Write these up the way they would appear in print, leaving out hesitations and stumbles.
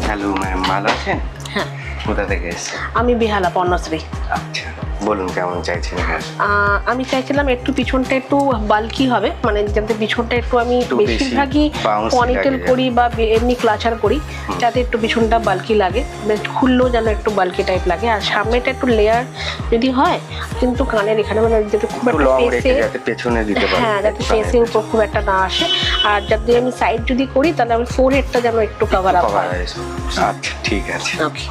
Hello ma'am, ভালো আছেন? হ্যাঁ, কোথা থেকে এসেছেন? আমি বেহালা পর্ণশ্রী। আচ্ছা, বলুন কেমন চাইছেন? হ্যাঁ, আমি চাইছিলাম একটু পিছনটা একটু বাল্কি হবে, মানে যাতে পিছনটা একটু আমি একটু বেশি বেশিরভাগই bouncy পনিটেল লাগে। করি বা এমনি ক্লাচার করি, যাতে একটু পিছনটা বাল্কি লাগে, বেশ খুললেও যেন একটু বাল্কি টাইপ লাগে। আর সামনেটা একটু লেয়ার যদি হয়, কিন্তু কানের এখানে মানে যাতে খুব একটু একটা লং ফেসে, রেখে যাতে পেছনে দিতে পারেন। হ্যাঁ, যাতে ফেসের উপর খুব একটা না আসে। আর যদি আমি সাইড যদি করি তাহলে আমি ফোরহেডটা যেন একটু কভার আপ হয়। আচ্ছা, ঠিক আছে। ওকে।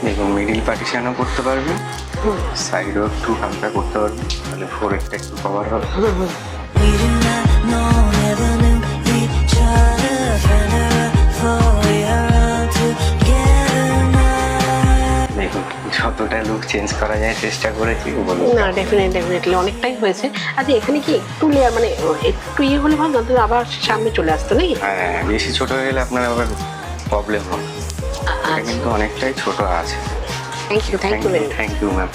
দেখুন, মিডিল পার্টিশনও করতে পারবেন, সাইডও একটু হালকা করতে পারবেন, তাহলে ফোরহেডটা একটু কভার হবে। We do not know, never knew each other. Found out before we are all together now. দেখুন, যতটা লুক চেঞ্জ করা যায় চেষ্টা করেছি, বলুন। না, ডেফিনেটলি অনেকটাই হয়েছে। আচ্ছা, এখানে কি একটু লেয়ার মানে একটু ইয়ে হলে ভালো, নয়তো আবার সামনে চলে আসতো নাকি? হ্যাঁ, বেশি ছোট হয়ে গেলে আপনার আবার প্রবলেম হবে। এটা কিন্তু অনেকটাই ছোট আছে। Thank you very much. Thank you ma'am.